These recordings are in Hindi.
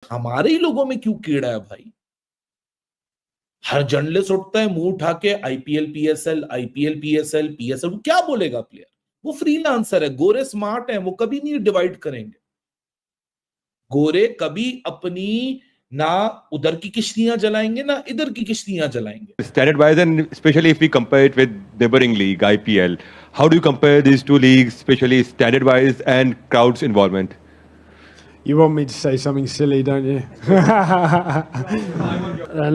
हमारे ही लोगों में क्यों कीड़ा है भाई? हर जर्नलिस्ट उठता है मुंह उठा के आईपीएल पीएसएल, क्या बोलेगा प्लेयर? वो फ्रीलांसर है, गोरे स्मार्ट है, वो कभी नहीं डिवाइड करेंगे। गोरे कभी अपनी ना उधर की किश्तियां जलाएंगे ना इधर की किश्तियां जलाएंगे। Standard wise, and especially if we compare it with neighboring league IPL, how do you compare these two leagues, especially standard wise and crowds involvement? You want me to say something silly, don't you?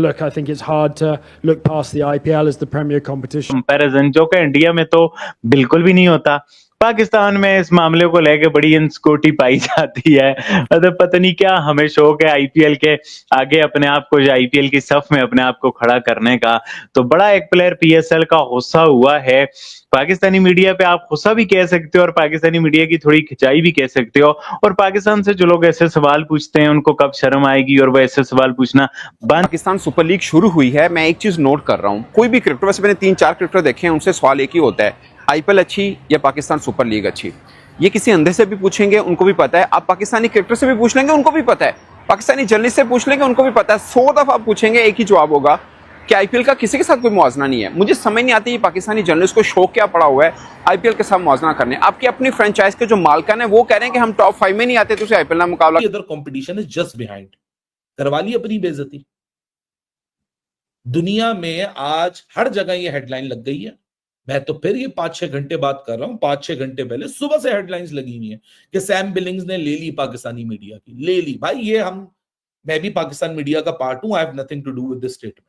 Look, I think it's hard to look past the IPL as the premier competition. Comparison जो कि इंडिया में तो बिल्कुल भी नहीं होता। पाकिस्तान में इस मामले को लेके बड़ी इंसिक्योरिटी पाई जाती है। मतलब पता नहीं क्या हमें शौक है आईपीएल के आगे अपने आप को, आईपीएल की सफ में अपने आप को खड़ा करने का। तो बड़ा एक प्लेयर पीएसएल का गुस्सा हुआ है। पाकिस्तानी मीडिया पे आप गुस्सा भी कह सकते हो और पाकिस्तानी मीडिया की थोड़ी खिंचाई भी कह सकते हो। और पाकिस्तान से जो लोग ऐसे सवाल पूछते हैं उनको कब शर्म आएगी और वो ऐसे सवाल पूछना बंद। पाकिस्तान सुपर लीग शुरू हुई है, मैं एक चीज नोट कर रहा हूँ, कोई भी क्रिकेटर, वैसे मैंने 3-4 क्रिकेटर देखे हैं, उनसे सवाल एक ही होता है, आईपीएल अच्छी या पाकिस्तान सुपर लीग अच्छी? ये किसी अंधे से भी पूछेंगे उनको भी पता है, आप पाकिस्तानी क्रिकेटर से भी पूछ लेंगे उनको भी पता है, पाकिस्तानी जर्नलिस्ट से पूछ लेंगे उनको भी पता है, 100 दफा पूछेंगे एक ही जवाब होगा कि आईपीएल का किसी के साथ कोई मुआवजा नहीं है। मुझे समझ नहीं आती पाकिस्तानी जर्नलिस्ट को शौक क्या पड़ा हुआ है आईपीएल के साथ मुआवजा करने। आपकी अपनी फ्रेंचाइज के जो मालिकान है वो कह रहे हैं कि हम टॉप 5 में नहीं आते तो आईपीएल ना मुकाबला। Other competition is just behind, करवा ली अपनी बेइज्जती। दुनिया में आज हर जगह ये हेडलाइन लग गई है। मैं तो फिर ये 5-6 घंटे बात कर रहा हूं, 5-6 घंटे पहले सुबह से हेडलाइंस लगी हुई है कि सैम बिलिंग्स ने ले ली पाकिस्तानी मीडिया की, ले ली। भाई ये मैं भी पाकिस्तान मीडिया का पार्ट हूं, I have nothing to do with this statement.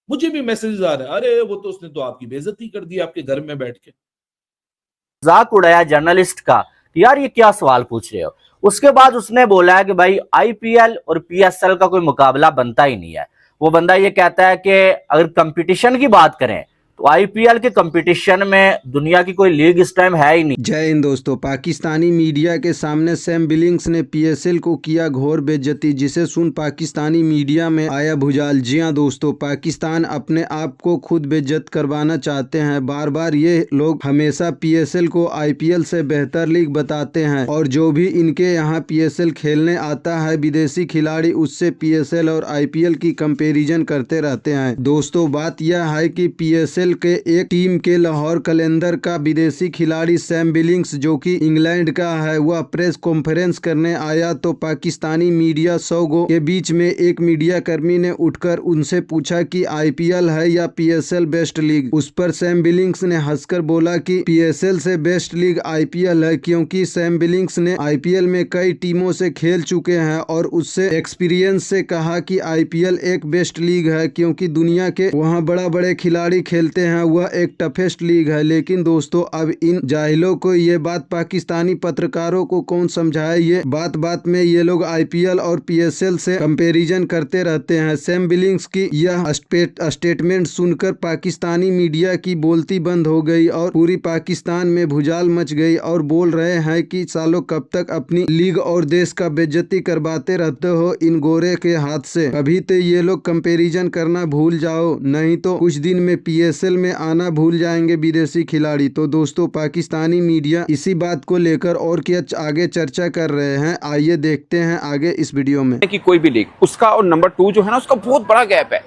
मुझे भी मैसेज आ रहे हैं, अरे वो तो उसने तो आपकी बेइज्जती कर दी आपके घर में बैठ के। मजाक उड़ाया जर्नलिस्ट का, यार ये क्या सवाल पूछ रहे हो। उसके बाद उसने बोला है कि भाई आईपीएल और पीएसएल का कोई मुकाबला बनता ही नहीं है। वो बंदा ये कहता है कि अगर कंपटीशन की बात करें तो आईपीएल के कंपटीशन में दुनिया की कोई लीग इस टाइम है ही नहीं। जय हिंद दोस्तों, पाकिस्तानी मीडिया के सामने सैम बिलिंग्स ने पीएसएल को किया घोर बेइज्जती, जिसे सुन पाकिस्तानी मीडिया में आया भुजाल। जी हां दोस्तों, पाकिस्तान अपने आप को खुद बेइज्जत करवाना चाहते हैं। बार बार ये लोग हमेशा पीएसएल को आईपीएल से बेहतर लीग बताते हैं और जो भी इनके यहाँ पीएसएल खेलने आता है विदेशी खिलाड़ी, उससे पीएसएल और आईपीएल की कंपेरिजन करते रहते हैं। दोस्तों बात यह है कि पीएसएल के एक टीम के लाहौर कलंदर का विदेशी खिलाड़ी सैम बिलिंग्स, जो कि इंग्लैंड का है, वह प्रेस कॉन्फ्रेंस करने आया तो पाकिस्तानी मीडिया 100 गो के बीच में एक मीडिया कर्मी ने उठकर उनसे पूछा कि आईपीएल है या पीएसएल बेस्ट लीग। उस पर सैम बिलिंग्स ने हंसकर बोला कि पीएसएल से बेस्ट लीग आईपीएल है, क्योंकि सैम बिलिंग्स ने आईपीएल में कई टीमों से खेल चुके हैं और उससे एक्सपीरियंस से कहा कि आईपीएल एक बेस्ट लीग है, क्योंकि दुनिया के वहाँ बड़ा बड़े खिलाड़ी खेलते हैं, वह एक टफेस्ट लीग है। लेकिन दोस्तों अब इन जाहिलों को ये बात पाकिस्तानी पत्रकारों को कौन समझाए। ये बात बात में ये लोग आईपीएल और पीएसएल से कंपैरिजन करते रहते हैं। सैम बिलिंग्स की यह स्टेटमेंट सुनकर पाकिस्तानी मीडिया की बोलती बंद हो गई और पूरी पाकिस्तान में भुजाल मच गई और बोल रहे हैं कि सालों कब तक अपनी लीग और देश का बेइज्जती करवाते रहते हो इन गोरे के हाथ से। अभी तो ये लोग कंपैरिजन करना भूल जाओ, नहीं तो कुछ दिन में पीएसएल में आना भूल जाएंगे विदेशी खिलाड़ी। तो दोस्तों पाकिस्तानी मीडिया इसी बात को लेकर और क्या आगे चर्चा कर रहे हैं, आइए देखते हैं आगे इस वीडियो में। कि कोई भी लीग उसका और नंबर 2 जो है ना उसका बहुत बड़ा गैप है,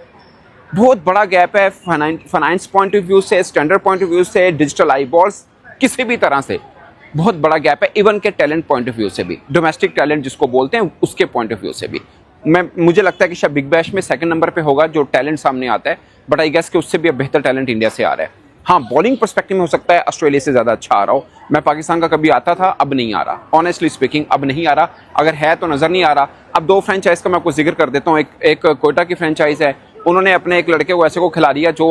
बहुत बड़ा गैप है। फाइनेंस पॉइंट ऑफ व्यू से, स्टैंडर्ड पॉइंट ऑफ व्यू से, डिजिटल आई बॉल्स, किसी भी तरह से बहुत बड़ा गैप है। इवन के टैलेंट पॉइंट ऑफ व्यू से भी, डोमेस्टिक टैलेंट जिसको बोलते हैं उसके पॉइंट ऑफ व्यू से भी। मुझे लगता है कि शायद बिग बैश में सेकंड नंबर पे होगा जो टैलेंट सामने आता है, बट आई गेस कि उससे भी अब बेहतर टैलेंट इंडिया से आ रहा है। हाँ, बॉलिंग पर्सपेक्टिव में हो सकता है ऑस्ट्रेलिया से ज्यादा अच्छा आ रहा हो। मैं पाकिस्तान का कभी आता था, अब नहीं आ रहा, ऑनेस्टली स्पीकिंग अब नहीं आ रहा। अगर है तो नजर नहीं आ रहा। अब 2 फ्रेंचाइज का मैं आपको जिक्र कर देता हूँ। एक कोयटा की फ्रेंचाइज है, उन्होंने अपने एक लड़के को ऐसे को खिला दिया जो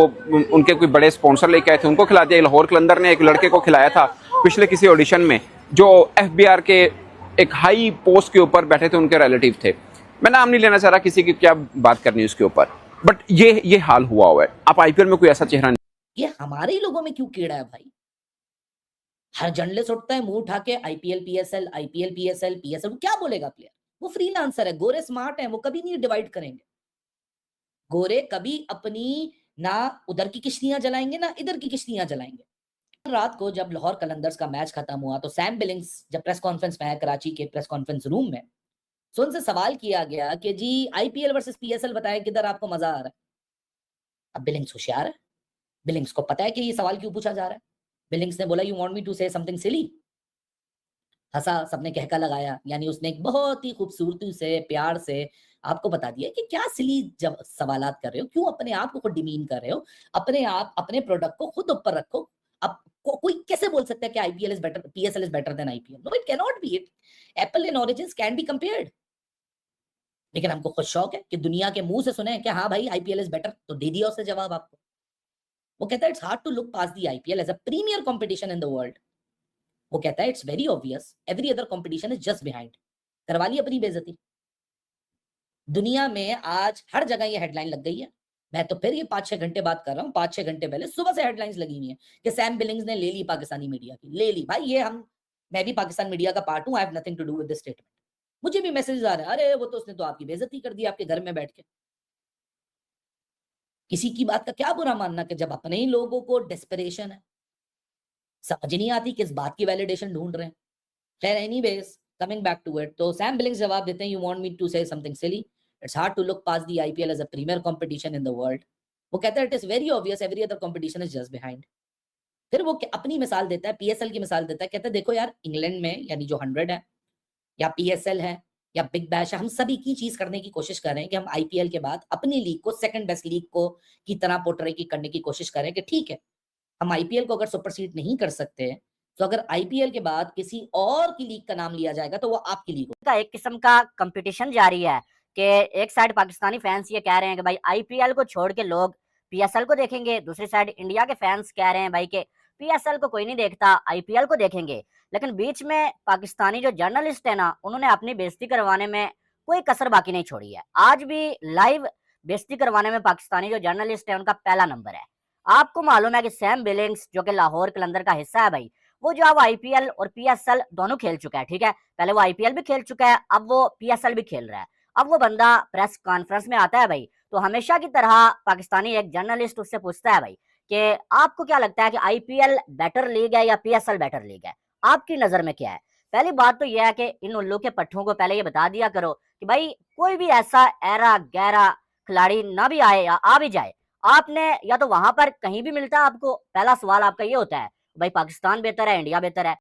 उनके कोई बड़े स्पॉन्सर लेके आए थे, उनको खिला दिया। लाहौर कलंदर ने एक लड़के को खिलाया था पिछले किसी ऑडिशन में, जो एफबीआर के एक हाई पोस्ट के ऊपर बैठे थे, उनके रिलेटिव थे। मैं नाम नहीं लेना चाह रहा किसी की, क्या बात करनी है उसके ऊपर, बट ये हाल हुआ हुआ है। आप आईपीएल में कोई ऐसा चेहरा नहीं। ये हमारे ही लोगों में क्यों कीड़ा है भाई? हर जर्नलिस्ट उठता है मुंह उठा के आईपीएल पीएसएल, क्या बोलेगा प्लेयर? वो फ्रीलांसर है, गोरे स्मार्ट है, वो कभी नहीं डिवाइड करेंगे। गोरे कभी अपनी ना उधर की किश्तियां जलाएंगे ना इधर की किश्तियां जलाएंगे। रात को जब लाहौर कलंदर्स का मैच खत्म हुआ तो सैम बिलिंग्स जब प्रेस कॉन्फ्रेंस में आया कराची के प्रेस कॉन्फ्रेंस रूम में, सो उनसे सवाल किया गया कि जी आईपीएल वर्सेस पीएसएल बताएं किधर आपको मजा आ रहा है। अब बिलिंग्स होशियार है, बिलिंग्स को पता है कि ये सवाल क्यों पूछा जा रहा है। बिलिंग्स ने बोला you want me to say something silly. हंसा, सबने कहका लगाया, यानी उसने एक बहुत ही खूबसूरती से प्यार से आपको बता दिया कि क्या सिली जब सवालात कर रहे हो, क्यों अपने आप को खुद डिमीन कर रहे हो, अपने आप अपने प्रोडक्ट को खुद ऊपर रखो। अब कोई कैसे बोल सकता है कि IPL is better, PSL is better than IPL? No, it can not be. It apple and oranges can be compared. लेकिन हमको खुद शौक है कि दुनिया के मुंह से सुने कि हाँ भाई आईपीएल इज बेटर, तो दे दिया उससे जवाब आपको। वो कहता है it's hard to look past the IPL as a premier competition in the world. वो कहता है it's very obvious every other competition is just behind. करवा ली अपनी बेइज्जती। दुनिया में आज हर जगह ये हेडलाइन लग गई है। मैं तो फिर ये 5-6 घंटे बात कर रहा हूँ, 5-6 घंटे पहले सुबह से हेडलाइंस लगी हुई है कि सैम बिलिंग्स ने ले ली पाकिस्तानी मीडिया की, ले ली। भाई ये मैं भी पाकिस्तान मीडिया का पार्ट हूं, I have nothing to do with this statement. मुझे भी मैसेज आ रहा है, अरे वो तो उसने तो आपकी बेइज्जती कर दी आपके घर में बैठ के। किसी की बात का क्या बुरा मानना कि जब अपने ही लोगों को डेस्परेशन है, समझ नहीं आती किस बात की वैलिडेशन ढूंढ रहे हैं। खैर anyways coming back to it, तो सैम बिलिंग्स जवाब देते हैं you want me to say something silly, it's hard to look past the IPL as a premier competition in the world. वो कहता है it is very obvious every other competition is just behind. फिर वो अपनी मिसाल देता है, पीएसएल की मिसाल देता है, कहता है देखो यार इंग्लैंड में यानी जो 100 है या पीएसएल है या बिग बैश है, हम सभी की चीज करने की कोशिश कर रहे हैं कि हम आईपीएल के बाद अपनी लीग को सेकंड बेस्ट लीग को की तरह पोर्ट्रे की करने की कोशिश करें कि ठीक है हम आईपीएल को अगर सुपरसीड नहीं कर सकते तो अगर आईपीएल के बाद किसी और की लीग का नाम लिया जाएगा तो वो आपकी लीग का एक किस्म का कंपटीशन जारी है कि एक साइड पाकिस्तानी फैंस ये कह रहे हैं कि भाई आईपीएल को छोड़ के लोग पीएसएल को देखेंगे, दूसरी साइड इंडिया के फैंस कह रहे हैं भाई कि पीएसएल को कोई नहीं देखता, आईपीएल को देखेंगे। लेकिन बीच में पाकिस्तानी जो जर्नलिस्ट है ना, उन्होंने अपनी बेइज्जती करवाने में कोई कसर बाकी नहीं छोड़ी है। आज भी लाइव बेइज्जती करवाने में पाकिस्तानी जो जर्नलिस्ट है उनका पहला नंबर है। आपको मालूम है कि सैम बिलिंग्स जो कि लाहौर कलंदर का हिस्सा है भाई, वो जो अब आईपीएल और पीएसएल दोनों खेल चुका है, ठीक है। पहले वो आईपीएल भी खेल चुका है, अब वो पीएसएल भी खेल रहा है। अब वो बंदा प्रेस कॉन्फ्रेंस में आता है भाई, तो हमेशा की तरह पाकिस्तानी एक जर्नलिस्ट उससे पूछता है भाई कि आपको क्या लगता है कि आईपीएल बेटर लीग है या पीएसएल बेटर लीग है, आपकी नजर में क्या है? पहली बात तो यह है कि इन उल्लू के पट्टों को पहले ये बता दिया करो कि भाई कोई भी ऐसा ऐरा गहरा खिलाड़ी ना भी आए या आ भी जाए, आपने या तो वहां पर कहीं भी मिलता है आपको, पहला सवाल आपका ये होता है भाई पाकिस्तान बेहतर है इंडिया बेहतर है।